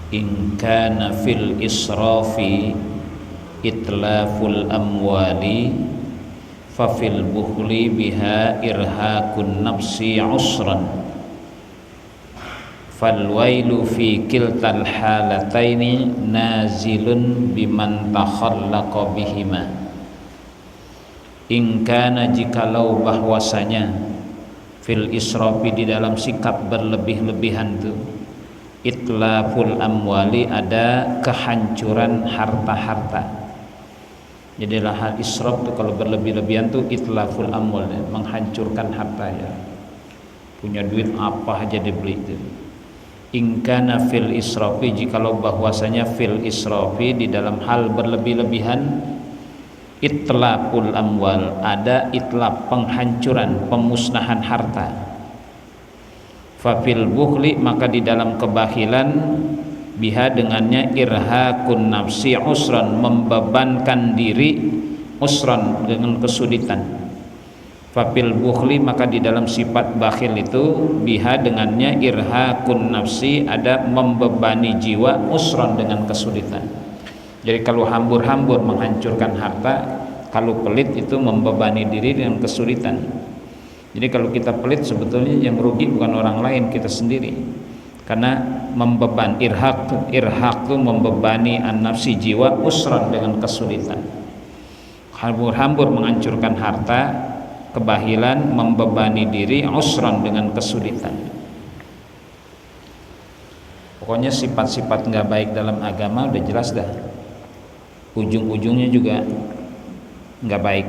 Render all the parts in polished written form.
In kana fil israfi itlaful amwali fa fil bukhli biha irhaqun nafsi usran fal wailu fi kiltal halataini nazilun biman takhallaqa bihima. In kana jikalau bahwasanya fil israfi di dalam sikap berlebih-lebihan itu itlaful amwali ada kehancuran harta-harta. Jadilah hal israf itu kalau berlebih-lebihan tuh itlaful amwal, menghancurkan harta ya. Punya duit apa aja dibeli itu. In kana fil israfi jikalau bahwasanya fil israfi di dalam hal berlebih-lebihan itlaful amwal ada itlaf penghancuran pemusnahan harta. Fafil bukhli maka di dalam kebahilan biha dengannya irhaqun nafsi usran membebankan diri usran dengan kesulitan. Fafil bukhli maka di dalam sifat bakhil itu biha dengannya irhaqun nafsi ada membebani jiwa usran dengan kesulitan. Jadi kalau hambur-hambur menghancurkan harta, kalau pelit itu membebani diri dengan kesulitan. Jadi kalau kita pelit sebetulnya yang rugi bukan orang lain, kita sendiri. Karena membeban irhaq itu membebani an-nafsi jiwa usran dengan kesulitan. Hambur-hambur menghancurkan harta, kebahilan membebani diri usran dengan kesulitan. Pokoknya sifat-sifat nggak baik dalam agama udah jelas dah. Ujung-ujungnya juga nggak baik.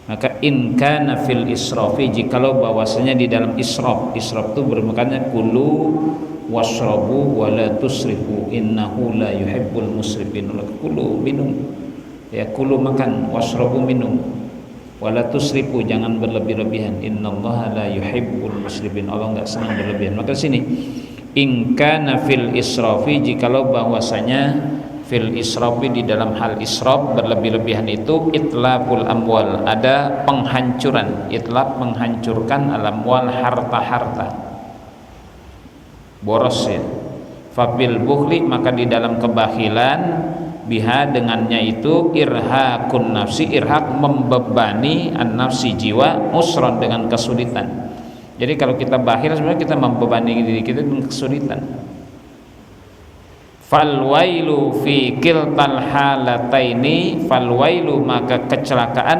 Maka in kana fil israfi jikalau bahwasanya di dalam israf itu bermakna kulu washrabu wa la tusrifu innahu la yuhibbul musrifin. Kulu minum ya, kulu makan, washrabu minum, wa la tusrifu jangan berlebih-lebihan, innallaha la yuhibbul musrifin, Allah enggak senang berlebihan. Maka sini in kana fil israfi jikalau bahwasanya fil israfi di dalam hal israf berlebih-lebihan itu itlaful amwal ada penghancuran, itlaf menghancurkan al-amwal harta-harta boros ya. Fabil bukhli maka di dalam kebahilan biha dengannya itu irhaqun nafsi, irhaq membebani an-nafsi jiwa usron dengan kesulitan. Jadi kalau kita bakhil sebenarnya kita membebani diri kita dengan kesulitan. Falwailu fi kiltal halataini, falwailu maka kecelakaan,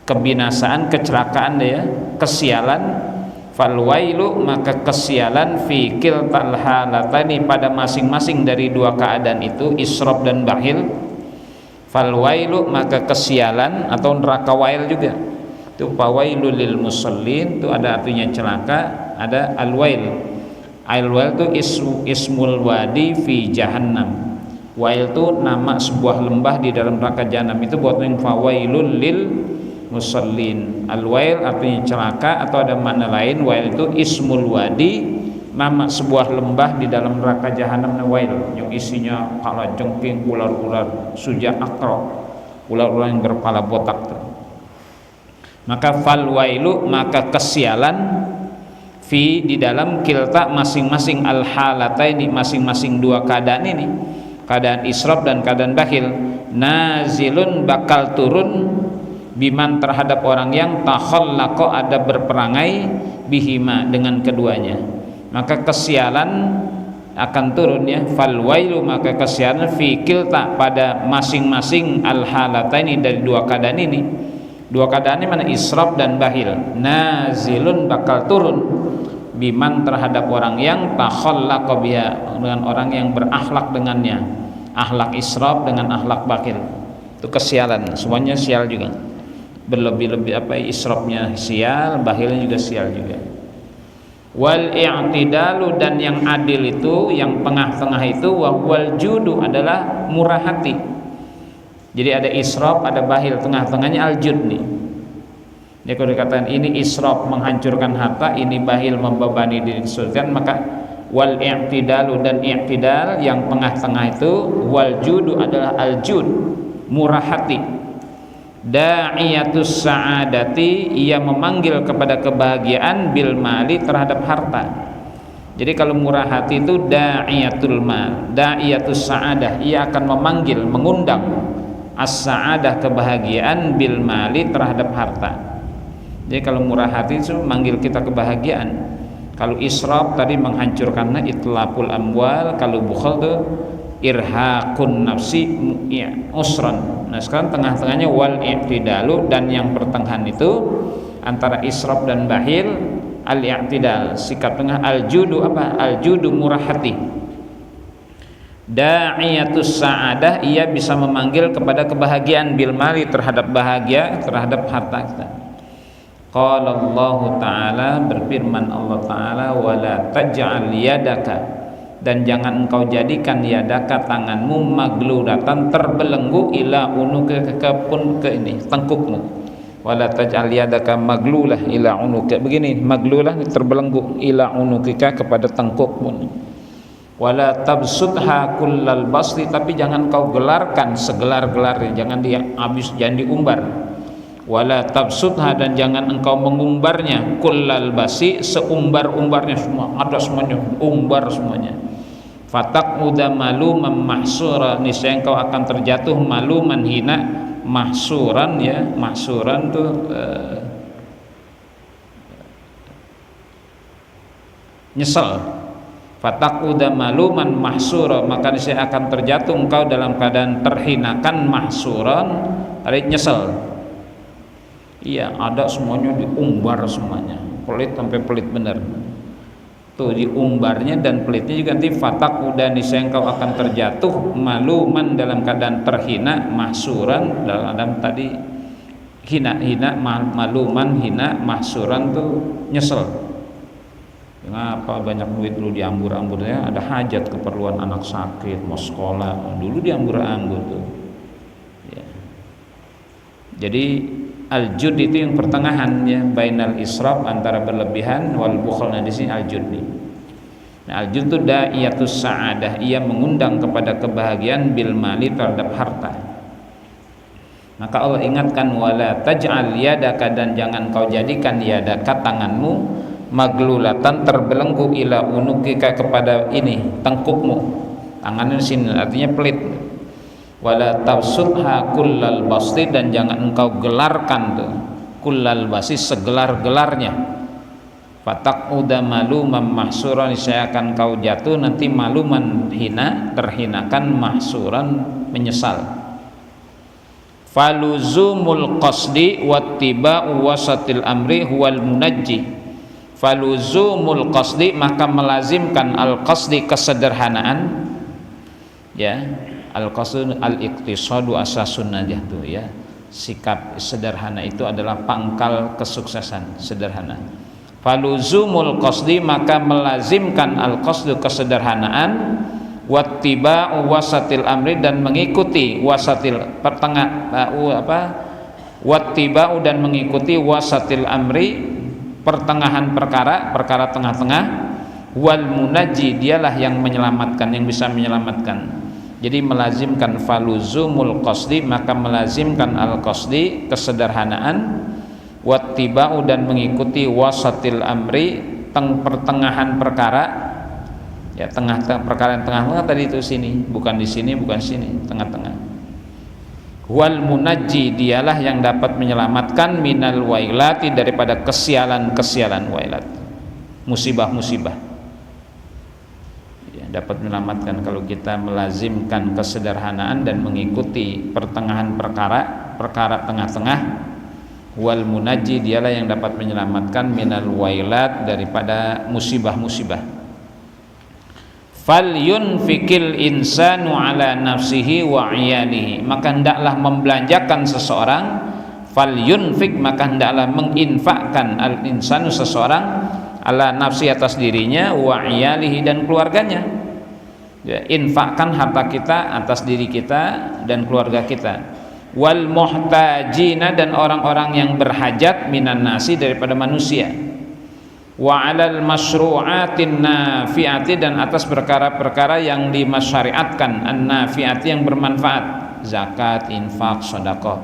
kebinasaan, kecelakaan ya, kesialan. Falwailu maka kesialan fi kiltal halataini pada masing-masing dari dua keadaan itu israf dan bakhil. Falwailu maka kesialan atau neraka wail juga. Itu fawailul lil musallin itu ada artinya celaka, ada alwail. Al-wail itu ismul wadi fi jahannam. Wail itu nama sebuah lembah di dalam neraka jahanam. Itu buat yang fawailul lil musallin. Al-wail artinya celaka atau ada makna lain. Wail itu ismul wadi, nama sebuah lembah di dalam neraka jahanam. Wail yang isinya kala jengking, ular-ular suja akro, ular-ular yang berkepala botak tuh. Maka fal wailu maka kesialan fi di dalam kilta masing-masing al-halataini masing-masing dua keadaan ini, keadaan israf dan keadaan bakhil, nazilun bakal turun biman terhadap orang yang takhallaqa ada berperangai bihima dengan keduanya. Maka kesialan akan turun ya, fal wailu maka kesialan fi kilta pada masing-masing al-halataini dari dua keadaan ini. Dua keadaan ini mana israf dan bakhil, nazilun bakal turun biman terhadap orang yang takhallaqa biha dengan orang yang berakhlak dengannya, akhlak israf dengan akhlak bakhil. Itu kesialan, semuanya sial juga. Berlebih-lebih apa israfnya sial, bakhilnya juga sial juga. Wal i'tidalu dan yang adil itu, yang tengah-tengah itu wal judu adalah murah hati. Jadi ada israf, ada bakhil, tengah-tengahnya al-jud nih. Jadi kalau dikatakan ini israf menghancurkan harta, ini bakhil membebani diri kesulitan, maka wal i'tidalu dan i'tidal yang tengah-tengah itu wal judu adalah al-jud, murah hati. Da'iyatus sa'adati, ia memanggil kepada kebahagiaan bil mali terhadap harta. Jadi kalau murah hati itu da'iyatul mal, da'iyatus sa'adah, ia akan memanggil, mengundang as-sa'adah, kebahagiaan, bil mali, terhadap harta. Jadi kalau murah hati itu manggil kita kebahagiaan. Kalau israf tadi menghancurkannya, itlaful amwal. Kalau bukhal itu irhaqun nafsi usran. Nah sekarang tengah-tengahnya wal i'tidalu, dan yang pertengahan itu antara israf dan bakhil al-i'tidal, sikap tengah. Al-judu apa? Al-judu murah hati. Da'iyatus sa'adah, ia bisa memanggil kepada kebahagiaan, bil mali, terhadap bahagia, terhadap harta kita. Qala Allah Ta'ala, berfirman Allah Ta'ala, wala taj'al yadaka, dan jangan engkau jadikan yadaka, tanganmu, maglulatan, terbelenggu, ila unuka, ke ini tengkukmu. Wala taj'al yadaka maglulah ila unuka, begini, maglulah terbelenggu, ila unukika, kepada tengkukmu. Wala tabsutha kullal basti, tapi jangan kau gelarkan segelar-gelarnya, jangan dia habis, jangan diumbar. Wala tabsutha, dan jangan engkau mengumbarnya, kullal basi, seumbar-umbarnya, semua ada semuanya, umbar semuanya. Fataquda maluman mahsura, niscaya engkau akan terjatuh maluman, hina, mahsuran, ya, mahsuran tuh nyesel. Fataquda maluman mahsura, maka niscaya akan terjatuh engkau dalam keadaan terhinakan, mahsuran, tadi nyesel. Iya, ada semuanya diumbar semuanya, pelit sampai pelit bener. Tuh diumbarnya dan pelitnya juga nanti. Fataquda, niscaya engkau akan terjatuh maluman, dalam keadaan terhina, mahsuran, dalam tadi hina, maluman, hina, mahsuran tuh nyesel. Kenapa banyak duit dulu diambur-ambur, ya ada hajat, keperluan anak sakit, mau sekolah, dulu diambur-ambur tuh ya. Jadi al-jud itu yang pertengahan, ya, bainal israf, antara berlebihan, wal bukhl. Nah di sini al-jud nih. Nah al-jud itu da'iyatus sa'adah, ia mengundang kepada kebahagiaan, bil mali, terhadap harta. Maka Allah ingatkan, wala taj'al yadaka, dan jangan kau jadikan yadaka, tanganmu, maglulatan, terbelenggu, ila unukika, kepada ini tengkukmu. Tangannya di sini artinya pelit. Wala tabsutha kullal basti, dan jangan engkau gelarkan tuh kullal basti, segelar-gelarnya. Fataquda maluman mahsuran, saya akan kau jatuh nanti maluman, hina, terhinakan, mahsuran, menyesal. Faluzumul qasdi wattiba'u wasatil amri huwal munajji. Faluzumul qasdi, maka melazimkan al-qasdi, kesederhanaan, ya. Al-qasdu al-iqtisadu asasun najah tuh, ya. Sikap sederhana itu adalah pangkal kesuksesan, sederhana. Faluzumul qasdi, maka melazimkan al-qasdu, kesederhanaan, wattiba'u wasatil amri, dan mengikuti wasatil, wattiba'u, dan mengikuti wasatil amri, pertengahan perkara, perkara tengah-tengah, wal munajji, dialah yang menyelamatkan, yang bisa menyelamatkan. Jadi melazimkan faluzumul qasdi, maka melazimkan al-qasdi, kesederhanaan, wattiba'u, dan mengikuti wasatil amri, pertengahan perkara, ya, tengah-tengah perkara yang tengah-tengah tadi itu sini, bukan di sini, bukan sini, tengah-tengah. Wal munajji, dialah yang dapat menyelamatkan, minal wailati, daripada kesialan-kesialan, wailat, musibah-musibah. Dapat menyelamatkan kalau kita melazimkan kesederhanaan dan mengikuti pertengahan perkara, perkara tengah-tengah. Wal munajji, dialah yang dapat menyelamatkan, minal wailat, daripada musibah-musibah. Fal yunfikil insanu ala nafsihi wa iyalihi, maka hendaklah membelanjakan seseorang. Fal yunfik, maka hendaklah menginfakkan al insanu, seseorang, ala nafsi, atas dirinya, wa iyalihi, dan keluarganya. Ya, infakkan harta kita atas diri kita dan keluarga kita. Wal muhtajina, dan orang-orang yang berhajat, minan nasi, daripada manusia. Wa alal masyru'atin nafi'ati, dan atas perkara-perkara yang dimasyariatkan, an-nafi'ati, yang bermanfaat, zakat, infak, sedekah.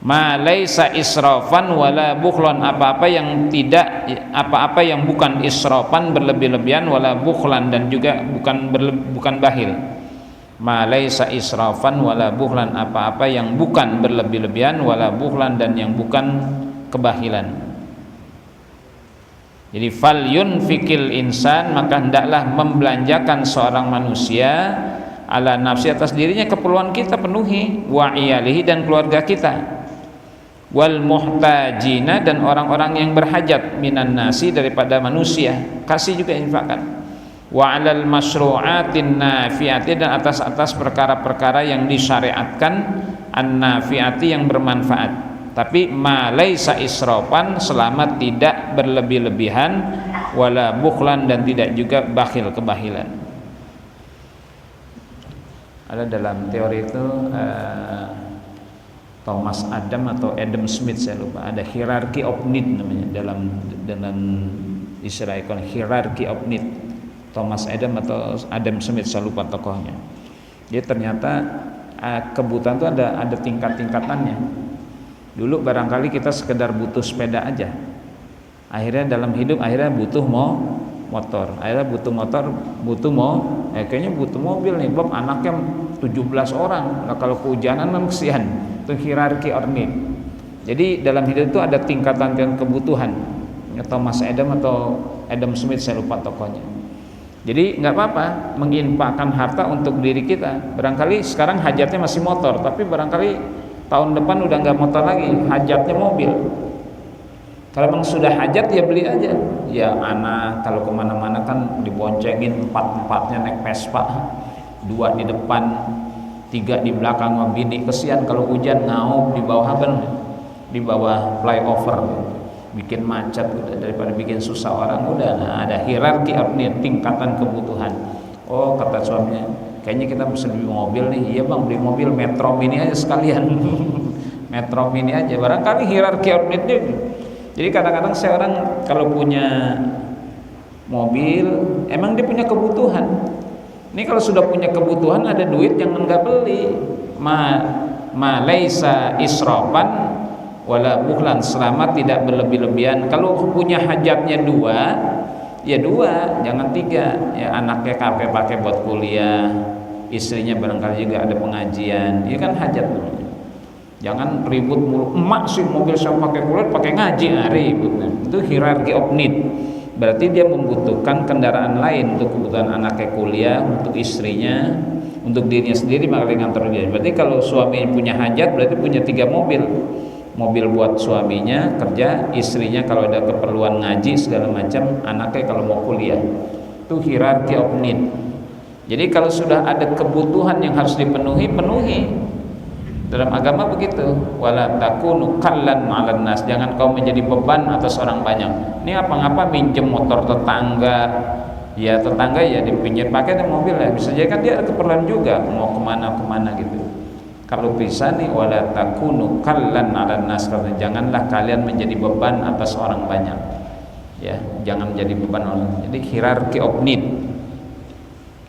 ma laisa israfan wala bukhlan, apa-apa yang tidak, apa-apa yang bukan israfan berlebih-lebihan, wala bukhlan dan juga bukan bakhil. Ma laisa israfan wala bukhlan, apa-apa yang bukan berlebih-lebihan, wala bukhlan dan yang bukan kebahilan. Jadi fal yunfikil insan, maka hendaklah membelanjakan seorang manusia ala nafsi, atas dirinya keperluan kita penuhi, wa iyalihi dan keluarga kita, wal muhtajina dan orang-orang yang berhajat, minan nasi daripada manusia, kasih juga infakkan, wa alal masyru'atin nafiati dan atas perkara-perkara yang disyariatkan, an-nafiati yang bermanfaat, tapi ma laisa israfan selama tidak berlebih-lebihan, wala bukhlan dan tidak juga bakhil, kebahilan. Ada dalam teori itu Thomas Adam Smith, saya lupa, ada hierarchy of need namanya dalam istilah ekonomi, hierarchy of need. Thomas Adam Smith, saya lupa tokohnya. Jadi ternyata kebutuhan itu ada tingkat-tingkatannya. Dulu barangkali kita sekedar butuh sepeda aja, akhirnya dalam hidup butuh motor, akhirnya kayaknya butuh mobil nih, Bob anaknya 17 orang, nah, kalau kehujanan kan kesian. Itu hierarchy of need. Jadi dalam hidup itu ada tingkatan kebutuhan. Thomas Adam Smith, saya lupa tokohnya. Jadi nggak apa-apa menginfakkan harta untuk diri kita. Barangkali sekarang hajatnya masih motor, tapi barangkali tahun depan udah nggak motor lagi, hajatnya mobil. Kalau memang sudah hajat ya beli aja. Ya anak kalau kemana-mana kan diboncengin, empat-empatnya naik Vespa, 2 di depan, 3 di belakang sama bini, kesian kalau hujan ngaup di bawah di bawah flyover, bikin macet udah, daripada bikin susah orang. Udah, nah, ada hierarki tingkatan kebutuhan. Oh kata suaminya, kayaknya kita mesti beli mobil nih. Iya bang, beli mobil Metro Mini aja sekalian. Metro Mini aja, barangkali hierarki outnetnya. Jadi kadang-kadang seorang kalau punya mobil, emang dia punya kebutuhan. Ini kalau sudah punya kebutuhan, ada duit, jangan nggak beli. Ma laisa israfan wala bukhlan, selama tidak berlebih-lebihan. Kalau punya hajatnya 2, ya 2, jangan 3. Ya anaknya pakai buat kuliah, istrinya barangkali juga ada pengajian, ya kan hajat namanya. Jangan ribut mulu, emak sih mobil saya pakai kuliah, pakai ngaji, ribut. Itu hierarchy of need. Berarti dia membutuhkan kendaraan lain untuk kebutuhan anaknya kuliah, untuk istrinya, untuk dirinya sendiri, maka dia ngantor dia. Berarti kalau suami punya hajat, berarti punya 3 mobil. Mobil buat suaminya kerja, istrinya kalau ada keperluan ngaji segala macam, anaknya kalau mau kuliah. Itu hierarchy of need. Jadi kalau sudah ada kebutuhan yang harus dipenuhi, penuhi. Dalam agama begitu. Wala takunu kallan ma'alan nas, jangan kau menjadi beban atas orang banyak. Ini apa-apa minjem motor tetangga, ya tetangga ya dipinjam pakai di mobil ya, bisa jadi kan dia ada keperluan juga mau kemana-kemana gitu. Kalau bisa nih, wala takunu kallan 'alan nas, janganlah kalian menjadi beban atas orang banyak. Ya, jangan menjadi beban orang. Jadi hierarchy of need.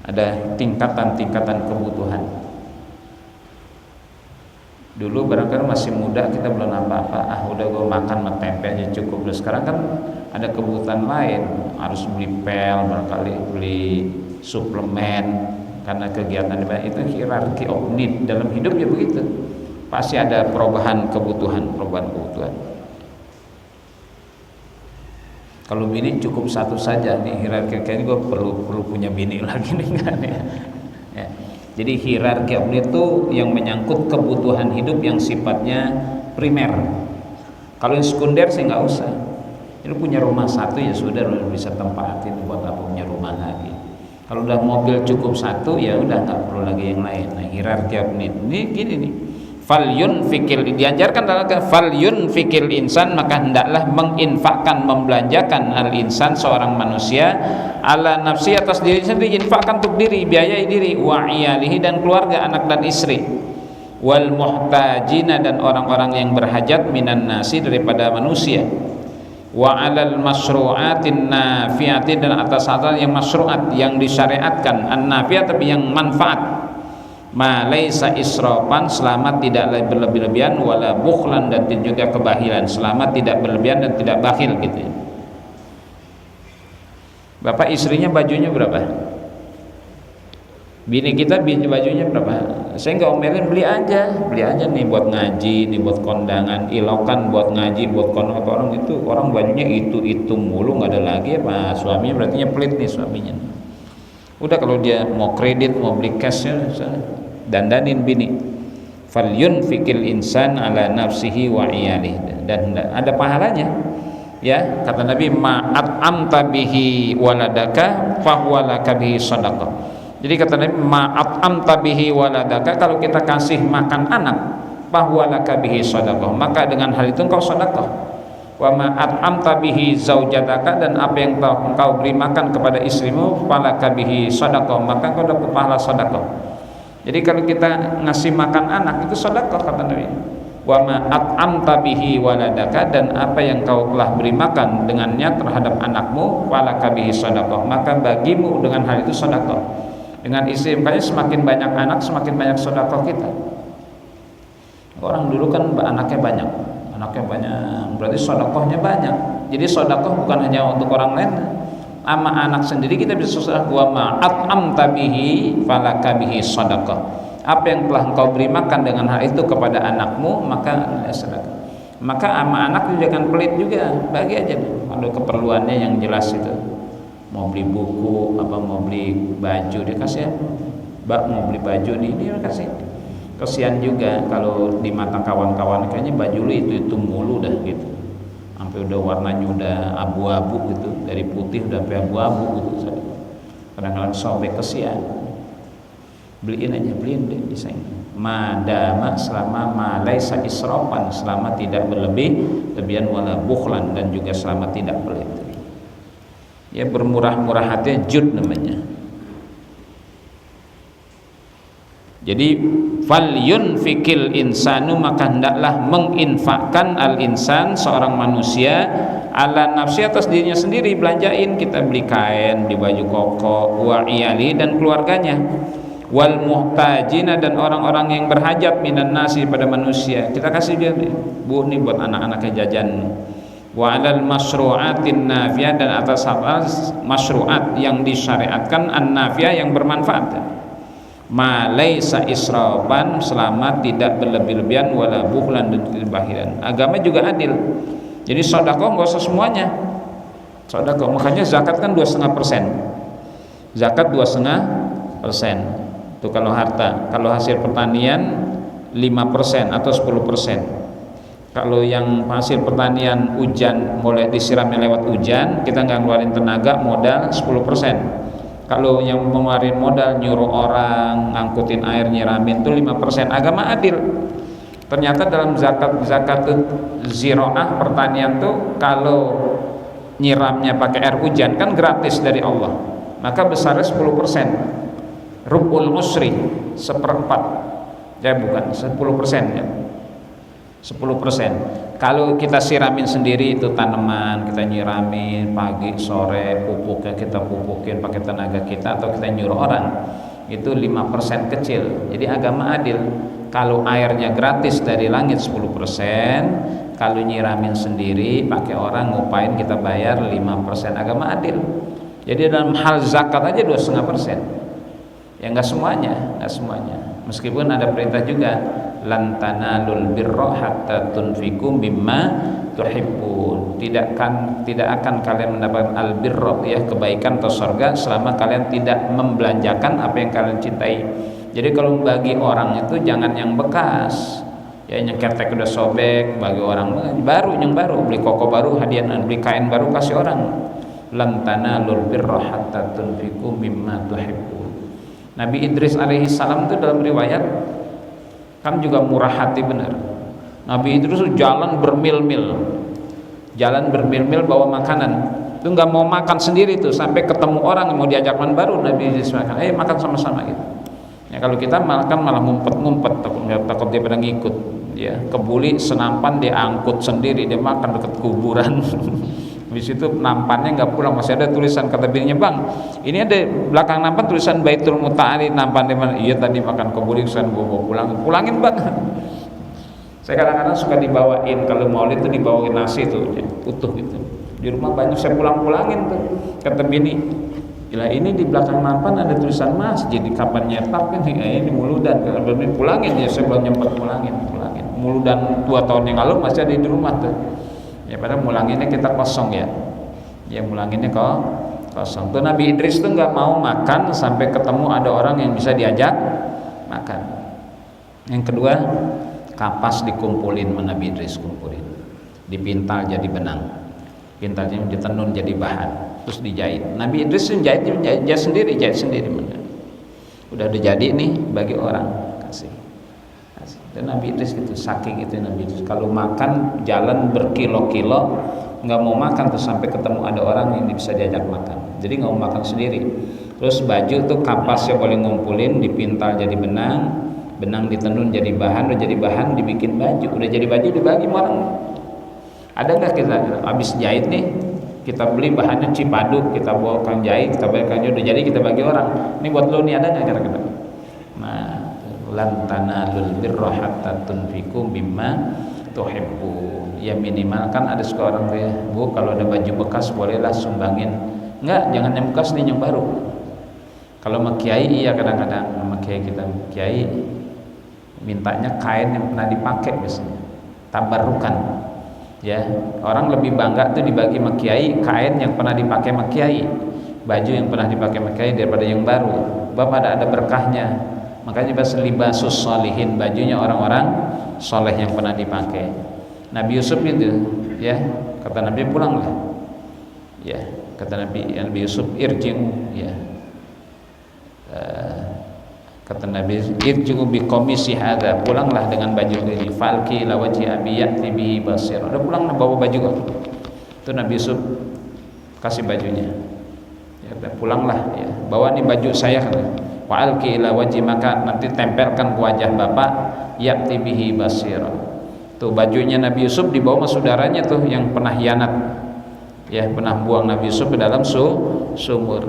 Ada tingkatan-tingkatan kebutuhan. Dulu barangkali masih muda, kita belum apa-apa, udah gue makan sama tempe aja cukup. Sekarang kan ada kebutuhan lain, harus beli pel, barangkali beli suplemen karena kegiatan itu. Hierarchy of need dalam hidup ya begitu, pasti ada perubahan kebutuhan. Kalau bini cukup 1 saja nih hierarki, kayaknya gue perlu punya bini lagi nih kan ya. Jadi hierarki of need itu yang menyangkut kebutuhan hidup yang sifatnya primer. Kalau yang sekunder sih nggak usah. Jadi punya rumah 1 ya sudah, lu bisa tempatin, buat apa punya rumah lagi. Kalau udah mobil cukup 1 ya udah nggak perlu lagi yang lain. Nah hierarki of need ini gini nih. Falyun fikil, diajarkan dalam falyun fikil insan, maka hendaklah menginfakkan, membelanjakan al insan seorang manusia ala nafsi, atas diri sendiri, infakkan untuk diri, biayai diri, wa iyalihi dan keluarga, anak dan istri, wal muhtajina dan orang-orang yang berhajat, minan nasi daripada manusia, wa alal masyru'atin nafiatin dan atas hal yang masyru'at yang disyariatkan, an nafiat tapi yang manfaat, ma laisa israfan, selama tidak berlebih-lebihan, wala bukhlan, dan juga kebahilan, selama tidak berlebihan dan tidak bakhil gitu ya. Bapak istrinya bajunya berapa? Bini kita bajunya berapa? Saya nggak omelin, beli aja nih buat ngaji, nih buat kondangan, ilokan buat ngaji, buat kondangan. Orang itu orang bajunya itu mulu, nggak ada lagi apa suaminya, berarti pelit nih suaminya. Udah kalau dia mau kredit, mau beli cashnya, dandanin bini. Falyun fikil insan ala nafsihi wa iyalih, dan ada pahalanya. Ya, kata Nabi, ma'at amta bihi waladaka fahuwa laka bihi sadaqah. Jadi kata Nabi, ma'at amta bihi waladaka, kalau kita kasih makan anak, fahuwa laka bihi sadaqah, maka dengan hal itu engkau sedekah. Wa ma'at amta bihi zaujataka, dan apa yang engkau beri makan kepada istrimu, falaka bihi sadaqah, maka engkau dapat pahala sedekah. Jadi kalau kita ngasih makan anak itu sedekah, kata Nabi. Wa ma at'amta bihi waladaka, dan apa yang kau telah beri makan dengannya terhadap anakmu, walaka bihi sedekah, maka bagimu dengan hal itu sedekah. Dengan istri, makanya semakin banyak anak semakin banyak sedekah kita. Orang dulu kan anaknya banyak berarti sedekahnya banyak. Jadi sedekah bukan hanya untuk orang lain, sama anak sendiri kita bisa sedekah. Wa ma at'amta bihi falaka bihi sedekah, apa yang telah engkau beri makan dengan hal itu kepada anakmu, maka sedekah. Maka sama anak juga jangan pelit juga, bagi aja kalau keperluannya yang jelas itu. Mau beli buku, apa mau beli baju, dia kasih. Mbak mau beli baju nih, dia kasih. Kesian juga kalau di mata kawan-kawan, kayaknya baju lu itu mulu dah gitu. Sampai udah warnanya udah abu-abu gitu, dari putih udah sampai abu-abu gitu. Kadang-kadang sobek, kesian. Beliin deh desain. Madama, selama malaisa israfan, selama tidak berlebihan, wala bukhlan, dan juga selama tidak pelit. Ya, bermurah-murah hati, jud namanya. Jadi falyun fikil insanu, maka hendaklah menginfakkan al insan, seorang manusia, ala nafsi, atas dirinya sendiri. Belanjain, kita beli kain, beli baju koko, wa iyali, dan keluarganya, wal muhtajina, dan orang-orang yang berhajat, minan nasi, pada manusia, kita kasih dia, bu, nih buat anak-anaknya jajan. Wa alal masru'atin nafiyah, dan atas masru'at yang disyariatkan, an nafiyah yang bermanfaat. Ma laisa israfan, selama tidak berlebih-lebihan, wala bukhlan, dan tidak bahilan. Agama juga adil. Jadi sedekah enggak usah semuanya. Sedekah, makanya zakat kan 2,5%. Zakat 2,5%. Itu kalau harta. Kalau hasil pertanian 5% atau 10%. Kalau yang hasil pertanian hujan, mulai disiramnya lewat hujan, kita nggak ngeluarin tenaga, modal 10%. Kalau yang mengeluarin modal, nyuruh orang ngangkutin air, nyiramin, itu 5%. Agama adil. Ternyata dalam zakat ziroah, pertanian tuh kalau nyiramnya pakai air hujan kan gratis dari Allah, maka besarnya 10%. Rubul usri, 1/4. Ya bukan 10% ya. 10%. Kalau kita siramin sendiri itu tanaman, kita nyiramin pagi sore, pupuknya kita pupukin pakai tenaga kita, atau kita nyuruh orang, itu 5% kecil. Jadi agama adil. Kalau airnya gratis dari langit 10%, kalau nyiramin sendiri pakai orang ngupain kita bayar 5%. Agama adil. Jadi dalam hal zakat aja 2,5%. Ya enggak semuanya. Meskipun ada perintah juga, lan tanalul birra hatta tunfiqu mimma tuhibbun. Tidak akan kalian mendapatkan albirra, ya, kebaikan atau surga, selama kalian tidak membelanjakan apa yang kalian cintai. Jadi kalau bagi orang itu jangan yang bekas. Ya, yang ketek udah sobek, bagi orang baru, yang baru, beli koko baru hadiah, beli kain baru kasih orang. Lan tanalul birra hatta tunfiqu mimma tuhibbun. Nabi Idris alaihi salam itu dalam riwayat kan juga murah hati benar. Nabi Idris jalan bermil-mil bawa makanan. Itu nggak mau makan sendiri tuh, sampai ketemu orang yang mau diajak makan, baru Nabi Idris makan. Makan sama-sama gitu. Ya, kalau kita makan malah ngumpet-ngumpet, takut dia pada ngikut. Ya, kebuli senampan dia angkut sendiri, dia makan dekat kuburan. Habis itu nampannya nggak pulang, masih ada tulisan, kata bininya, bang ini ada belakang nampan tulisan Baitul Muta'ali, nampan di mana? Iya tadi makan kebuli saya bawa pulang, pulangin bang. Saya kadang-kadang suka dibawain, kalau maulid itu dibawain nasi tuh ya, utuh gitu di rumah banyak, saya pulang-pulangin tuh, kata bini, gila ini di belakang nampan ada tulisan masjid, kapan nyetak kan? Ini di Muludan, kalau belum pulangin ya, saya belum nyempet pulangin Muludan 2 tahun yang lalu masih ada di rumah tuh. Ya padahal mulanginnya kita kosong ya. Ya mulanginnya kok kosong. Tuh Nabi Idris tuh nggak mau makan sampai ketemu ada orang yang bisa diajak makan. Yang kedua, kapas dikumpulin, Nabi Idris kumpulin. Dipintal jadi benang. Pintalnya ditenun jadi bahan, terus dijahit. Nabi Idris jahit sendiri. Udah jadi nih bagi orang, kasih. Dan Nabi Idris itu saking itu Nabi Idris kalau makan jalan berkilo-kilo nggak mau makan tuh sampai ketemu ada orang yang bisa diajak makan, jadi nggak mau makan sendiri. Terus baju tuh kapasnya boleh ngumpulin, dipintal jadi benang ditenun jadi bahan, udah jadi bahan dibikin baju, udah jadi baju dibagi orang. Ada nggak kita habis jahit nih, kita beli bahannya Cipadu, kita bawa kang jahit, kita bayar kang, udah jadi kita bagi orang, ini buat lo nih, ada nggak kira-kira? Nah, lan tanalul birra hatta tunfiqu mimma tuhibbu. Ya minimal kan ada suka orang tuh ya, Bu kalau ada baju bekas bolehlah sumbangin. Enggak, jangan yang bekas nih, yang baru. Kalau sama kiai iya, kadang-kadang sama kiai kita, kiai mintanya kain yang pernah dipakai biasanya, tabarukan. Ya, orang lebih bangga tuh dibagi sama kiai kain yang pernah dipakai sama kiai, baju yang pernah dipakai sama kiai daripada yang baru. Bapak ada berkahnya. Makanya bahasa libasus sholihin, bajunya orang-orang soleh yang pernah dipakai. Nabi Yusuf itu ya, kata Nabi pulanglah ya, kata Nabi Yusuf irji'u ya, kata Nabi irji'u bi qamisi hadza, pulanglah dengan baju ini, falki ila wajhi abi ya'ti bihi basir. Udah pulang bawa baju itu Nabi Yusuf kasih bajunya ya, pulanglah ya, bawa nih baju saya, kata wa'alki ila wajhi, maka nanti tempelkan ke wajah bapak, ya'ti bihi basira. Tuh bajunya Nabi Yusuf dibawa sama saudaranya tuh yang pernah hianat ya, pernah buang Nabi Yusuf ke dalam sumur.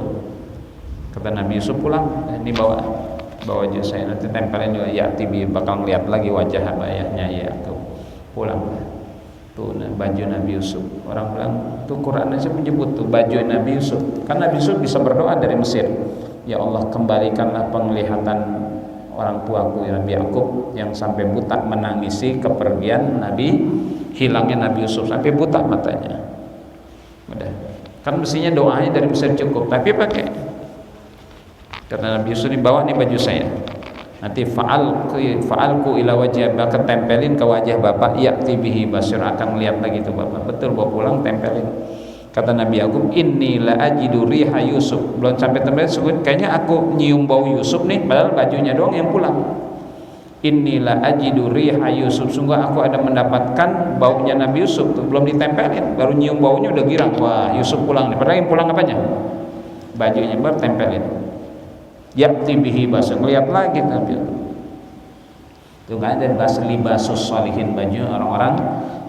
Kata Nabi Yusuf, pulang ini bawa baju saya, nanti tempelin juga, ya'ti bihi, bakal ngeliat lagi wajah ayahnya ya. Tuh pulang tuh baju Nabi Yusuf. Orang bilang tuh Quran aja menyebut tuh baju Nabi Yusuf, kan Nabi Yusuf bisa berdoa dari Mesir, ya Allah kembalikanlah penglihatan orang tuaku Nabi Yakub yang sampai buta, menangisi kepergian Nabi, hilangnya Nabi Yusuf sampai buta matanya. Udah kan mestinya doanya dari Mesir cukup, tapi pakai, karena Nabi Yusuf dibawa nih baju saya, nanti fa'alku ila wajah, bahkan tempelin ke wajah bapak, ya'ti bihi basir, akan melihat lagi tuh bapak. Betul, bawa pulang tempelin. Kata Nabi Yakub, inni la ajidu riha Yusuf, belum sampai tempelin kayaknya aku nyium bau Yusuf nih, padahal bajunya doang yang pulang. Inni la ajidu riha Yusuf, sungguh aku ada mendapatkan baunya Nabi Yusuf tuh, belum ditempelin, baru nyium baunya udah girang, wah Yusuf pulang nih, padahal yang pulang apanya? Bajunya, baru tempelin. Ya'ti bihi basir, ngeliat lagi Nabi. Itu kan ada bahasa libasus sholihin, baju orang-orang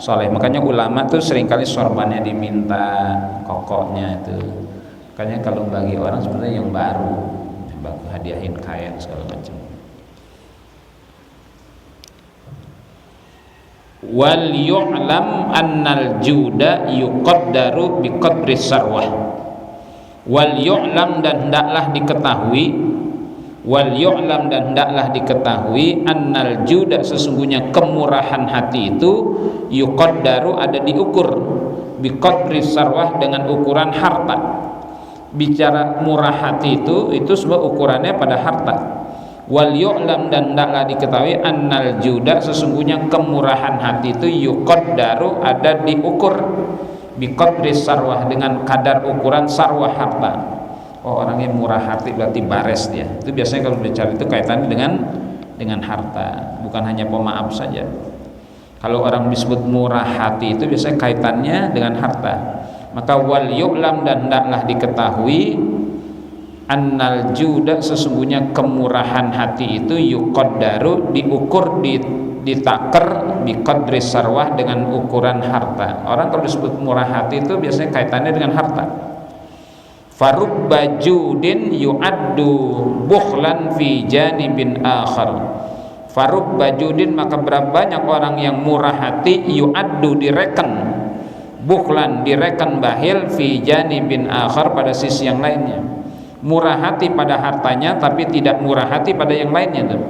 soleh. Makanya ulama tuh seringkali sorbannya diminta, kokoknya itu. Makanya kalau bagi orang sebenarnya yang baru, hadiahin kain segala macam. Wal yu'lam annal juda yuqaddaru biqadri sarwah. Wal yu'lam, dan hendaklah diketahui, wal yu'lam, dan hendaklah diketahui, annal juda, sesungguhnya kemurahan hati itu, yuqaddaru, ada diukur, biqadri sarwah, dengan ukuran harta. Bicara murah hati itu semua ukurannya pada harta. Wal yu'lam, dan hendaklah diketahui, annal juda, sesungguhnya kemurahan hati itu, yuqaddaru, ada diukur, biqadri sarwah, dengan kadar ukuran sarwah, harta. Oh, orang yang murah hati berarti bares dia. Itu biasanya kalau bicara itu kaitannya dengan harta, bukan hanya pemaaf saja. Kalau orang disebut murah hati itu biasanya kaitannya dengan harta. Maka wal yu'lam, dan hendaklah diketahui, annal juda sesungguhnya kemurahan hati itu yuqaddaru diukur ditaker biqadri sarwah dengan ukuran harta. Orang kalau disebut murah hati itu biasanya kaitannya dengan harta. Farubba judin yu'addu bukhlan fi janibin akhar. Farubba judin maka berapa banyak orang yang murah hati yu'addu direken, bukhlan direken bahil fi janibin akhar pada sisi yang lainnya. Murah hati pada hartanya tapi tidak murah hati pada yang lainnya tuh.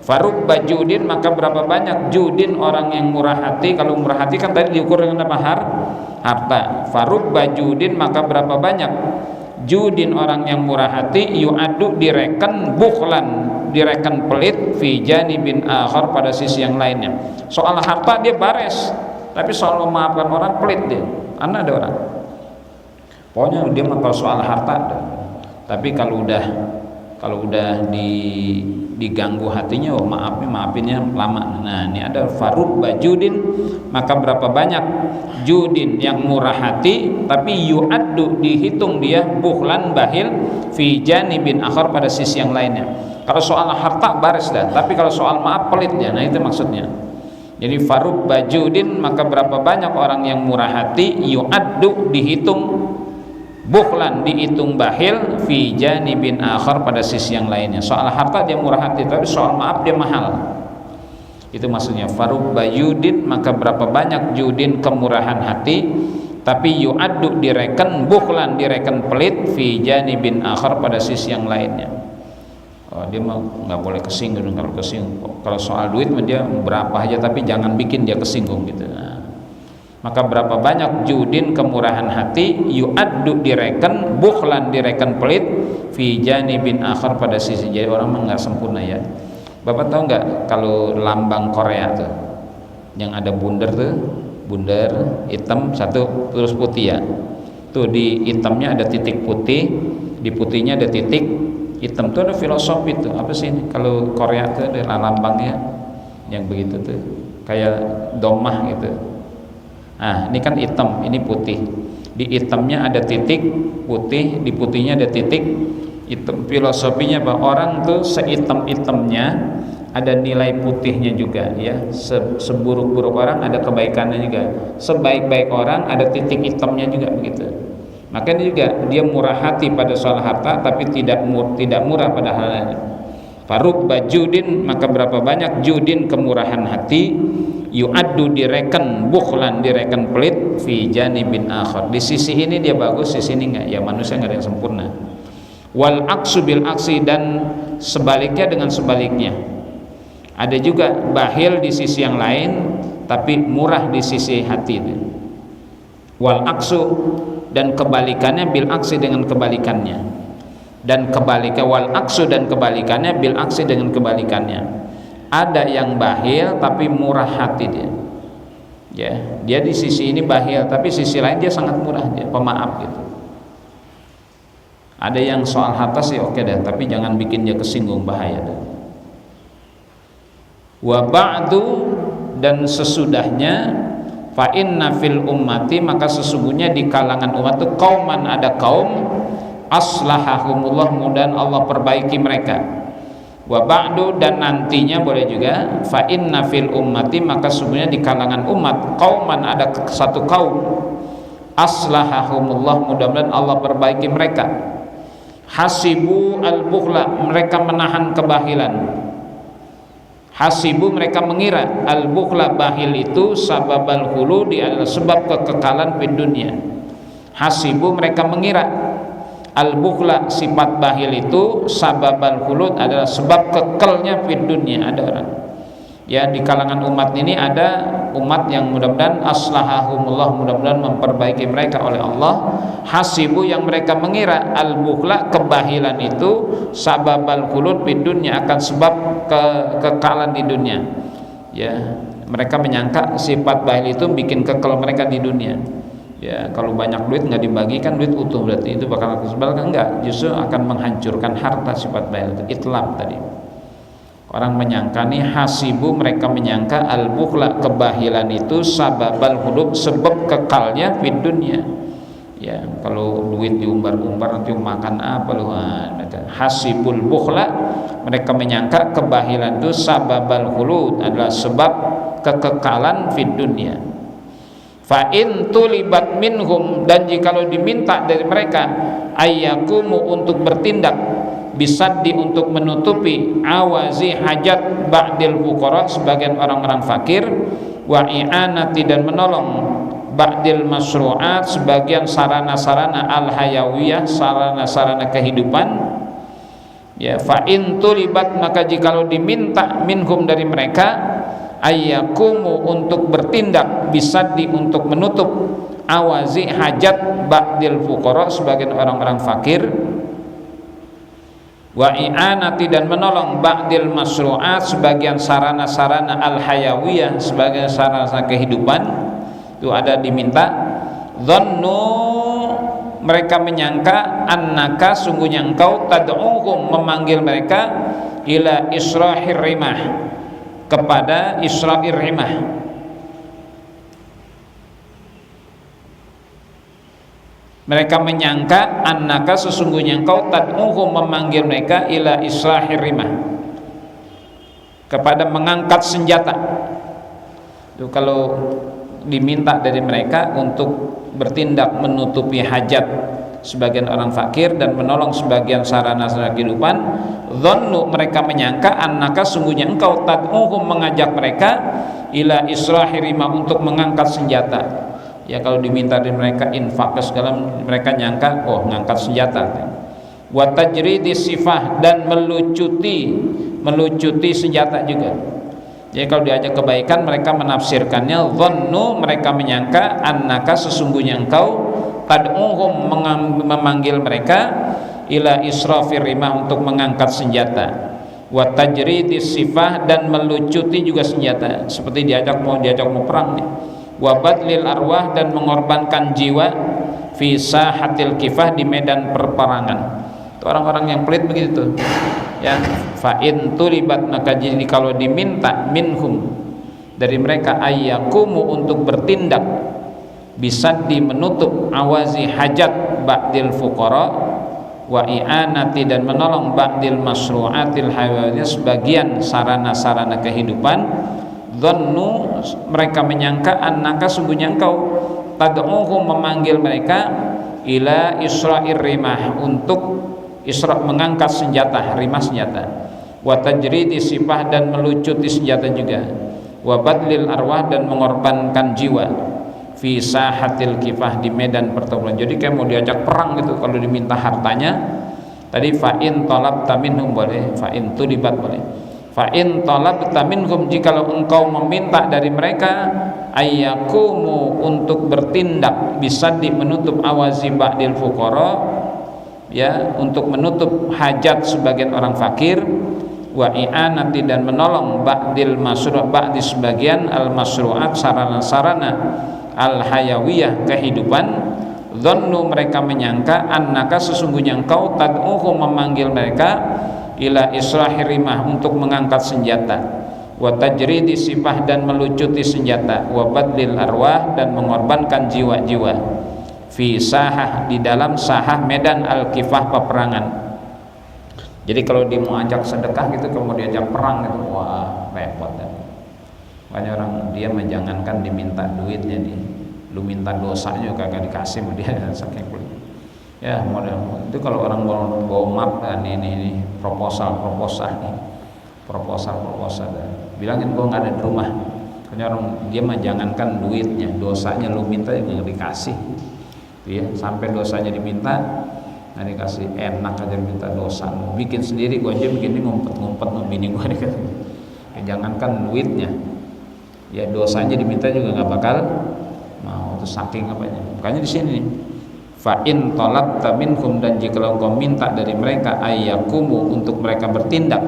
Farubba judin maka berapa banyak judin orang yang murah hati. Kalau murah hati kan tadi diukur dengan apa? Harta. Farubba judin maka berapa banyak judin orang yang murah hati yu'adu direken bukhlan direken pelit fi janibin akhar pada sisi yang lainnya. Soal harta dia bares, tapi soal memaafkan orang pelit dia. Ada orang pokoknya dia mah kalau soal harta ada. Tapi kalau udah diganggu hatinya, oh maafinnya lama. Nah ini ada farubba judin maka berapa banyak judin yang murah hati tapi yu'addu dihitung dia bukhlan bahil fi janibin akhar pada sisi yang lainnya. Kalau soal harta baris dah, tapi kalau soal maaf pelitnya. Nah itu maksudnya. Jadi farubba judin maka berapa banyak orang yang murah hati yu'addu dihitung bukhlan dihitung bahil fi janibin akhar pada sisi yang lainnya. Soal harta dia murah hati tapi soal maaf dia mahal. Itu maksudnya farubba yudin maka berapa banyak judin kemurahan hati tapi yu'addu direken bukhlan direken pelit fi janibin akhar pada sisi yang lainnya. Oh, dia mah nggak boleh kesinggung. Kalau kesinggung kalau soal duit mah dia berapa aja tapi jangan bikin dia kesinggung gitu. Nah, maka berapa banyak judin kemurahan hati yu'addu direken bukhlan direken pelit fi janibin akhar pada sisi. Jadi orang mah nggak sempurna ya. Bapak tahu nggak kalau lambang Korea tuh yang ada bundar tuh, bundar hitam satu terus putih ya. Tuh di hitamnya ada titik putih, di putihnya ada titik hitam. Tuh ada filosofi tuh. Apa sih ini? Kalau Korea tuh ada lambangnya yang begitu tuh kayak domah gitu. Nah ini kan hitam, ini putih. Di hitamnya ada titik putih, di putihnya ada titik hitam. Filosofinya bahwa orang tuh sehitam-hitamnya ada nilai putihnya juga ya. Seburuk-buruk orang ada kebaikannya juga. Sebaik-baik orang ada titik hitamnya juga begitu. Makanya juga dia murah hati pada soal harta tapi tidak murah pada hal lain. Farubba judin maka berapa banyak judin kemurahan hati yu'addu direken bukhlan direken pelit fi janibin akhar. Di sisi ini dia bagus, di sini enggak. Ya manusia enggak ada yang sempurna. Wal aksu bil aksi dan sebaliknya dengan sebaliknya. Ada juga bahil di sisi yang lain tapi murah di sisi hati itu. Wal aksu dan kebalikannya bil aksi dengan kebalikannya. Dan kebalikan wal aksu dan kebalikannya bil aksi dengan kebalikannya. Ada yang bahil tapi murah hati dia. Ya, dia di sisi ini bahil tapi sisi lain dia sangat murah, dia pemaaf gitu. Ada yang soal harta sih oke deh, tapi jangan bikin dia kesinggung, bahaya deh. Wa ba'du dan sesudahnya fa inna fil ummati maka sesungguhnya di kalangan umat itu kauman ada kaum aslahahumullah mudahan Allah perbaiki mereka. Wa ba'du dan nantinya boleh juga fa inna fil ummati maka sesungguhnya di kalangan umat kauman ada satu kaum aslahahumullah mudah-mudahan Allah perbaiki mereka. Hasibu al-bukhla mereka menahan kebahilan. Hasibu mereka mengira al-bukhla bahil itu sababal khuludi adalah sebab kekekalan di dunia. Hasibu mereka mengira al-bukhla sifat bahil itu sababal khulud adalah sebab kekelnya di dunia. Ada orang ya di kalangan umat ini ada umat yang mudah-mudahan aslahahumullah mudah-mudahan memperbaiki mereka oleh Allah. Hasibu yang mereka mengira al-bukhla kebahilan itu sababal khulud di dunia akan sebab kekekalan di dunia. Ya, mereka menyangka sifat bahil itu bikin kekal mereka di dunia. Ya, kalau banyak duit nggak dibagikan duit utuh berarti itu bakal sebalkan enggak, justru akan menghancurkan harta sifat bahil itu. Itlab tadi. Orang menyangka nih hasibu mereka menyangka al-bukhla kebahilan itu sababal khulud sebab kekalnya di dunia. Ya, kalau duit diumbar-umbar nanti makan apa lu? Hasibul bukhla, mereka menyangka kebahilan itu sababal khulud, adalah sebab kekekalan fid dunia. Fa in tulibat minhum, dan jikalau diminta dari mereka ayyakumu untuk bertindak bisaddi untuk menutupi awazi hajat ba'dil fuqara sebagian orang-orang fakir, wa i'anati dan menolong ba'dil masru'at sebagian sarana-sarana al-hayawiyah, sarana-sarana kehidupan. Ya, fa in tulibat, maka jikalau diminta minhum dari mereka ayyakumu untuk bertindak bisaddi untuk menutup awazi hajat ba'dil fuqara sebagian orang-orang fakir, wa i'anati dan menolong ba'dil masru'at sebagian sarana-sarana al-hayawiyah, sebagian sarana kehidupan, itu ada diminta. Dhannu, mereka menyangka, annaka sungguhnya engkau, tad'uhum memanggil mereka, ila israhir rimah, kepada israhir rimah. Mereka menyangka annaka sesungguhnya engkau, tad'uhum memanggil mereka, ila israhir rimah, kepada mengangkat senjata. Itu kalau diminta dari mereka untuk bertindak menutupi hajat sebagian orang fakir dan menolong sebagian sarana-sarana kehidupan. Dhannu, mereka menyangka, annaka sungguhnya engkau, tad'uhum mengajak mereka, ila israhir rimah untuk mengangkat senjata. Ya, kalau diminta dari mereka infak segala, mereka nyangka oh ngangkat senjata. Wa tajridi sifah, dan melucuti senjata juga. Jadi kalau diajak kebaikan mereka menafsirkannya dhannu, mereka menyangka, annaka sesungguhnya engkau, tad'uhum memanggil mereka, ila israfir rimah untuk mengangkat senjata, wa tajridi sifah, dan melucuti juga senjata, seperti diajak mau perang nih. Wa badlil arwah, dan mengorbankan jiwa, fi sahatil kifah, di medan perperangan. Itu orang-orang yang pelit begitu ya. Fa in tulibat, maka jadi kalau diminta minhum dari mereka ayyakumu untuk bertindak bisaddi menutup awazi hajat ba'dil fuqara, wa i'anati dan menolong ba'dil masru'atil hayawiyah sebagian sarana-sarana kehidupan. Dhannu, mereka menyangka, annaka sungguhnya engkau, tad'uhum memanggil mereka, ila isra'ir rimah untuk isra' mengangkat senjata, rimah senjata, wa tajridi sifah, dan melucuti senjata juga, wa badlil arwah, dan mengorbankan jiwa, fi sahatil kifah, di medan pertempuran. Jadi kayak mau diajak perang gitu. Kalau diminta hartanya tadi fa in talabta minhum boleh, fa in tulibat boleh. Fa in talabta minhum, jikalau engkau meminta dari mereka, ayyakumu untuk bertindak bisaddi menutup awazi ba'dil fuqara, ya, untuk menutup hajat sebagian orang fakir, wa i'anati dan menolong ba'dil masru' ba'di sebagian al masru'at sarana-sarana al hayawiyah kehidupan. Dhannu, mereka menyangka, annaka sesungguhnya engkau, tad'uhum memanggil mereka, ila israhir rimah untuk mengangkat senjata, wa tajridi sifah, dan melucuti senjata, wa badlil arwah, dan mengorbankan jiwa-jiwa, fi sahah, di dalam sahah medan al-kifah peperangan. Jadi kalau dia mau ajak sedekah gitu, kalau mau diajak perang gitu, wah repot kan. Banyak orang dia menjangankan diminta duitnya nih, lu minta dosanya kagak dikasih sama dia, saking pelit. Ya model itu kalau orang bawa map dan ini proposal nih, proposal bilangin gua nggak ada di rumah. Banyak orang dia menjangankan duitnya, dosanya lu minta nggak dikasih. Ya, sampai dosanya diminta nggak dikasih, enak aja minta dosa, bikin sendiri. Gua aja bikin ini ngumpet sama bini gua dikasih. Ya, jangankan duitnya, ya dosanya diminta juga nggak bakal mau. Itu saking apanya. Makanya di sini nih, fa in talabta minhum, dan jika engkau minta dari mereka, ayyakumu untuk mereka bertindak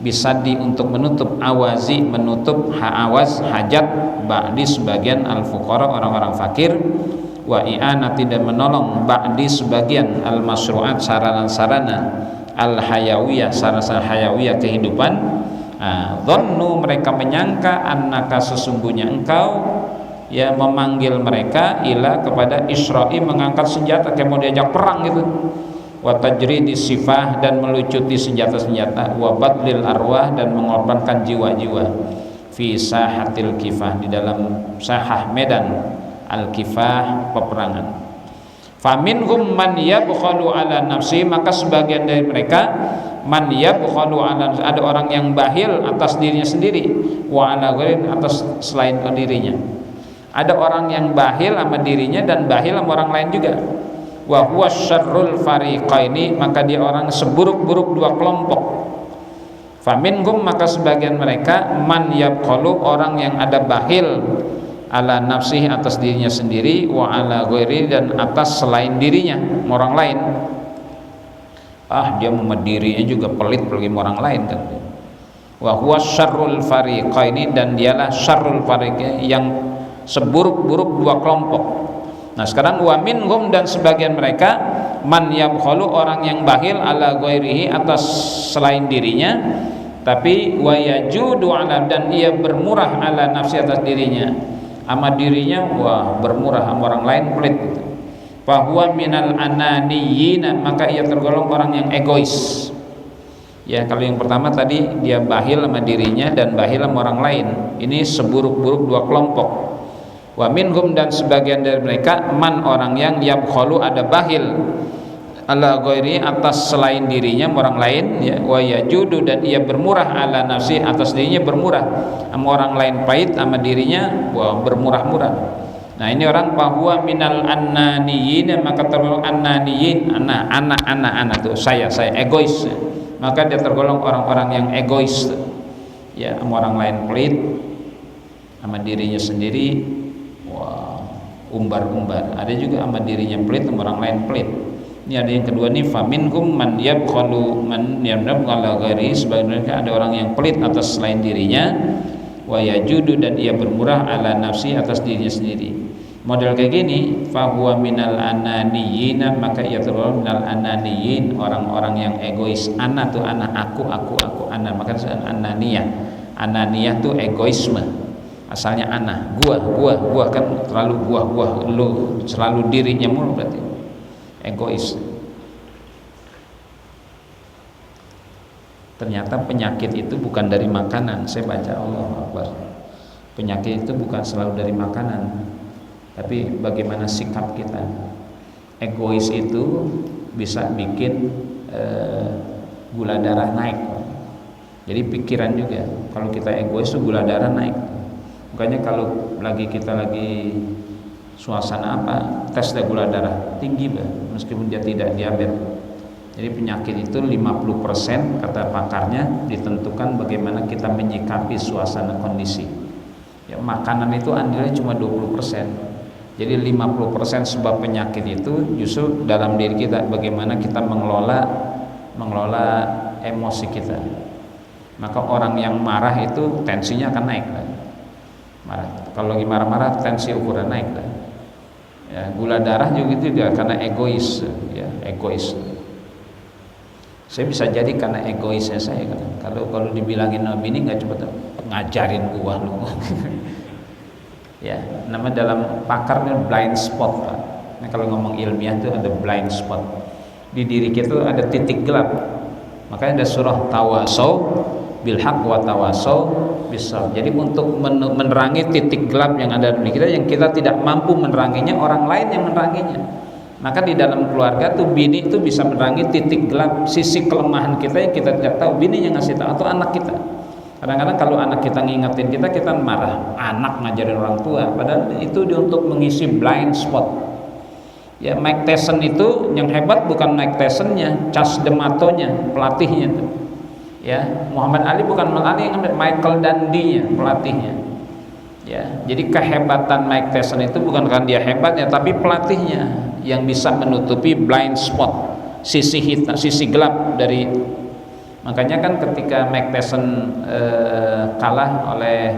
bisaddi untuk menutup awazi, menutup awaz hajat ba'di sebagian al fuqara orang-orang fakir, wa i'anati dan menolong ba'di sebagian al masru'at sarana-sarana al hayawiyah, sarana-sarana hayawiyah kehidupan. Dhannu, mereka menyangka, annaka sesungguhnya engkau, ya memanggil mereka ila kepada Isra'i mengangkat senjata kayak mau diajak perang gitu, wa tajridi sifah dan melucuti senjata-senjata, wa badlil arwah dan mengorbankan jiwa-jiwa, fi sahatil kifah di dalam sahah medan al-kifah peperangan. Faminhum man yabkhalu ala nafsi, maka sebagian dari mereka man yabkhalu ala, ada orang yang bakhil atas dirinya sendiri, wa ala ghairin, atas selain dirinya. Ada orang yang bakhil sama dirinya dan bakhil sama orang lain juga. Wa huwa syarrul fariqaini, maka dia orang seburuk-buruk dua kelompok. Faminhum, maka sebagian mereka man yabkhalu, orang yang ada bakhil ala nafsih, atas dirinya sendiri, wa ala ghairi, dan atas selain dirinya, orang lain. Dia sama dirinya juga pelit apalagi orang lain kan. Wa huwa syarrul fariqaini, dan dialah syarrul fariqaini, yang seburuk-buruk dua kelompok. Nah sekarang wa minhum, dan sebagian mereka man yabkhalu, orang yang bakhil ala ghairihi, atas selain dirinya, tapi wa yajudu ala, dan ia bermurah ala nafsi, atas dirinya, sama dirinya wah bermurah, sama orang lain pelit gitu. Fahuwa minal ananiyina, maka ia tergolong orang yang egois. Ya kalau yang pertama tadi dia bakhil sama dirinya dan bakhil sama orang lain, ini seburuk-buruk dua kelompok. Wa minhum, dan sebagian dari mereka man, orang yang yabkhalu, ada bakhil ala ghairi, atas selain dirinya, orang lain, ya, wa yajudu, dan ia bermurah ala nafsi, atas dirinya bermurah, sama orang lain pahit, sama dirinya wah bermurah-murah. Nah ini orang bahwa minal annaniyin, maka tergolong annaniyin, anak tuh saya egois, maka dia tergolong orang-orang yang egois, ya, sama orang lain pelit, sama dirinya sendiri wah umbar-umbar. Ada juga sama dirinya pelit, sama orang lain pelit. Ini ada yang kedua nih, faminhum man yabkhalu man yabkhalu ala ghairi, sebagian mereka ada orang yang pelit atas selain dirinya, wa yajudu, dan ia bermurah ala nafsi, atas dirinya sendiri. Model kayak gini, fahuwa minal ananiyina, maka ia tergolong minal ananiyin, orang-orang yang egois. Ana tuh ana, aku, ana, maka ananiyah. Ananiyah tuh egoisme. Asalnya ana, gua kan terlalu gua, lu selalu dirinya mulu, berarti egois. Ternyata penyakit itu bukan dari makanan. Saya baca Allahu Akbar. Penyakit itu bukan selalu dari makanan, tapi bagaimana sikap kita. Egois itu bisa bikin gula darah naik. Jadi pikiran juga. Kalau kita egois itu gula darah naik. Makanya kalau kita lagi suasana apa, tes gula darah tinggi meskipun dia tidak diabetes. Jadi penyakit itu 50% kata pakarnya ditentukan bagaimana kita menyikapi suasana kondisi. Ya, makanan itu andilnya cuma 20%. Jadi 50% sebab penyakit itu justru dalam diri kita, bagaimana kita mengelola emosi kita. Maka orang yang marah itu tensinya akan naik. Marah. Kalau lagi marah-marah tensi ukuran naik. Ya, gula darah juga karena egois, ya, egois. Saya bisa jadi karena egoisnya saya kan. Kalau dibilangin Nabi ini nggak coba ngajarin gua lu. Ya, nama dalam pakarnya blind spot, Pak. Nah, kalau ngomong ilmiah itu ada blind spot. Di diri kita itu ada titik gelap. Makanya ada surah Tawasau bil haq wa tawasau bis sabr. Jadi untuk menerangi titik gelap yang ada di kita, yang kita tidak mampu meneranginya, orang lain yang meneranginya. Maka di dalam keluarga tuh bini itu bisa menerangi titik gelap, sisi kelemahan kita yang kita tidak tahu, bini yang ngasih tahu, atau anak kita. Kadang-kadang kalau anak kita ngingetin kita marah. Anak ngajarin orang tua, padahal itu untuk mengisi blind spot. Ya, Mike Tyson itu yang hebat bukan Mike Tysonnya, Chas D'Amatonya, pelatihnya tuh. Ya, Muhammad Ali bukan yang Michael Dundee-nya, pelatihnya. Ya, jadi kehebatan Mike Tyson itu bukan karena dia hebatnya, tapi pelatihnya yang bisa menutupi blind spot, sisi hitam, sisi gelap dari. Makanya kan ketika Mike Tyson kalah oleh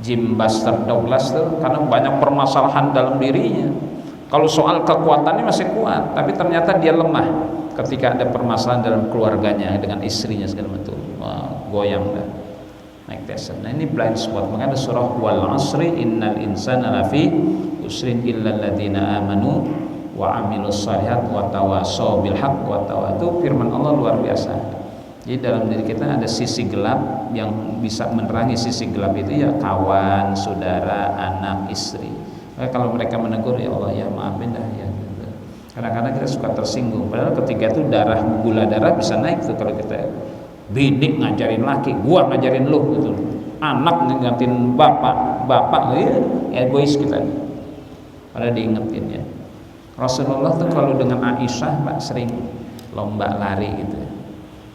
Jim Buster Douglas tuh karena banyak permasalahan dalam dirinya. Kalau soal kekuatannya masih kuat, tapi ternyata dia lemah ketika ada permasalahan dalam keluarganya dengan istrinya segala macam. Wah, goyang dah. naik teser. Nah ini blind spot. Makanya surah wal asri innal insana lafi usrin illa alladziina amanu wa amilus shalihat wa tawassaw bil haqq wa itu firman Allah luar biasa. Jadi dalam diri kita ada sisi gelap yang bisa menerangi sisi gelap itu ya kawan, saudara, anak, istri. Kalau mereka menegur ya Allah ya maafin dah ya. Kadang-kadang kita suka tersinggung. Padahal ketika itu gula darah bisa naik tuh kalau kita bini ngajarin laki, gua ngajarin lu gitu. Anak ngingetin bapak ya egois kita. Padahal diingetin ya. Rasulullah tuh kalau dengan Aisyah Pak sering lomba lari gitu.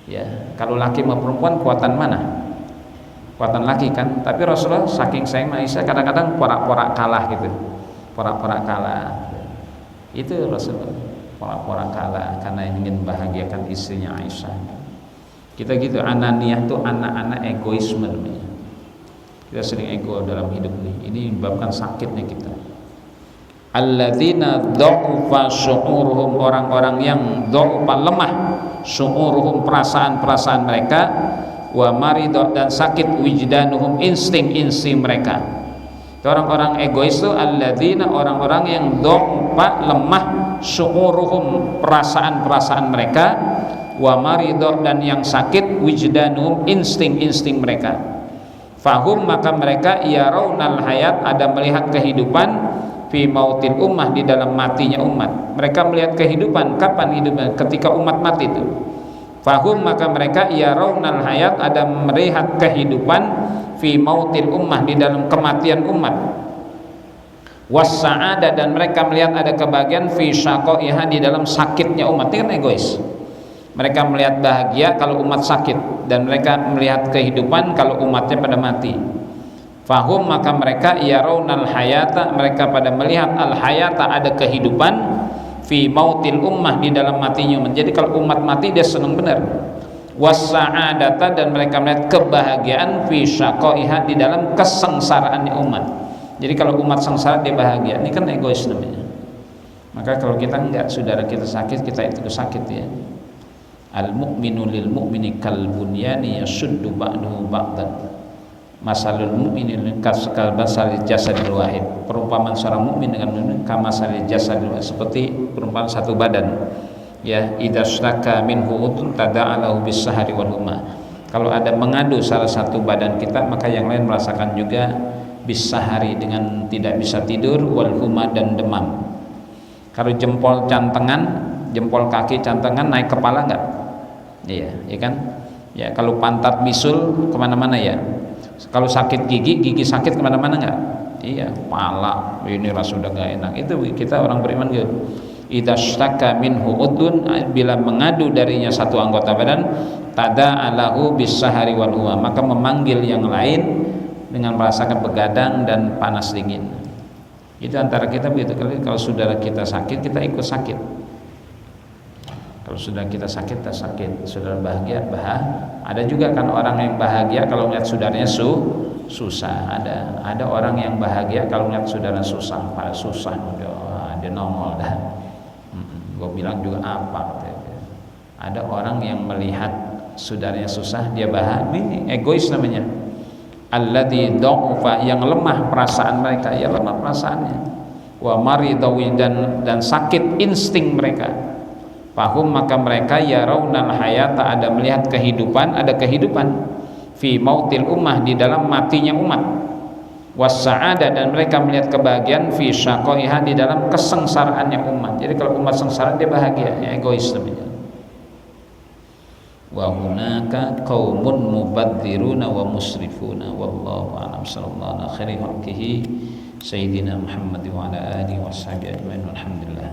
Ya, kalau laki sama perempuan kuatan mana? Kuatan laki kan. Tapi Rasulullah saking sayang Aisyah kadang-kadang porak-porak kalah gitu. Porak-porak kalah. Itu Rasulullah porak-porak kalah karena ingin membahagiakan istrinya Aisyah. Kita gitu, ananiyah tuh anak-anak egoisme namanya. Kita sering ego dalam hidup ini. Ini menyebabkan sakitnya kita. Alladzina dha'ufa syu'uruhum, orang-orang yang dha'ufa lemah syu'uruhum, perasaan-perasaan mereka, wa maridha, dan sakit wijdanuhum, insting-insting mereka. Orang-orang egois itu alladzina, orang-orang yang dha'ufa lemah syu'uruhum, perasaan-perasaan mereka, wa maridha, dan yang sakit wijdanuhum, insting-insting mereka. Fahum, maka mereka yarawnal hayat, ada melihat kehidupan, fi mautil ummah, di dalam matinya umat. Mereka melihat kehidupan, kapan hidupnya? Ketika umat mati itu. Fahum, maka mereka yarawnal hayat, ada melihat kehidupan, fi mautil ummah, di dalam kematian umat. Was-sa'adah, dan mereka melihat ada kebahagiaan, fi syaqaiha, di dalam sakitnya umat. Ini kan egois. Mereka melihat bahagia kalau umat sakit, dan mereka melihat kehidupan kalau umatnya pada mati. Fahum, maka mereka yarawnal hayata, mereka pada melihat al hayata, ada kehidupan, fi mautil ummah, di dalam matinya umat. Jadi kalau umat mati dia senang benar. Was-sa'adata, dan mereka melihat kebahagiaan, fi syaqaiha, di dalam kesengsaraannya umat. Jadi kalau umat sengsara dia bahagia. Ini kan egois namanya. Maka kalau kita enggak, saudara kita sakit, kita itu sakit ya. Al mu'minu lil mu'mini kal bunyani yashuddu ba'duhu ba'dan. Masalul mu'minin kaskal basalil jasadil wahid. Perumpamaan seorang mukmin dengan mukmin kamasalil jasadil wahid, seperti perumpamaan satu badan. Ya, idastaka minhu utun tada'alahu bis-sahari wal humma. Kalau ada mengadu salah satu badan kita, maka yang lain merasakan juga bis-sahari, dengan tidak bisa tidur, wal humma, dan demam. Kalau jempol cantengan, jempol kaki cantengan naik kepala enggak? Iya, ya kan? Ya, kalau pantat bisul kemana-mana ya. Kalau sakit gigi sakit kemana-mana nggak? Iya, pala ini rasa sudah nggak enak. Itu kita orang beriman gitu. Idza shtaka minhu udun, bila mengadu darinya satu anggota badan, tada'alahu bis-sahari wal huwa, maka memanggil yang lain dengan merasakan begadang dan panas dingin. Itu antara kita begitu. Kalau saudara kita sakit, kita ikut sakit. Kalau sudah kita sakit, kita sakit. Saudara bahagia, ada juga kan orang yang bahagia kalau melihat saudaranya susah. Ada orang yang bahagia kalau melihat saudara susah. Pada susah, dia nongol dah. Gue bilang juga apa? Ada orang yang melihat saudaranya susah, dia bahagia. Ini egois namanya. Alladzi dha'ufa, yang lemah perasaan mereka, ya lemah perasaannya. Wa maridawi, dan sakit insting mereka. Fahum, maka mereka yarawnal hayata, ada melihat kehidupan, ada kehidupan, fi mautil ummah, di dalam matinya umat. Was-sa'adah, dan mereka melihat kebahagiaan, fi syaqaiha, di dalam kesengsaraannya umat. Jadi kalau umat sengsara dia bahagia, ya egois namanya. Wa hunaka qaumun mubadziruna wa musrifuna wallahu a'lam. Sallallahu alaihi wa sallam sayyidina Muhammad wa ala alihi wa sahbihi ajma'in. Alhamdulillah.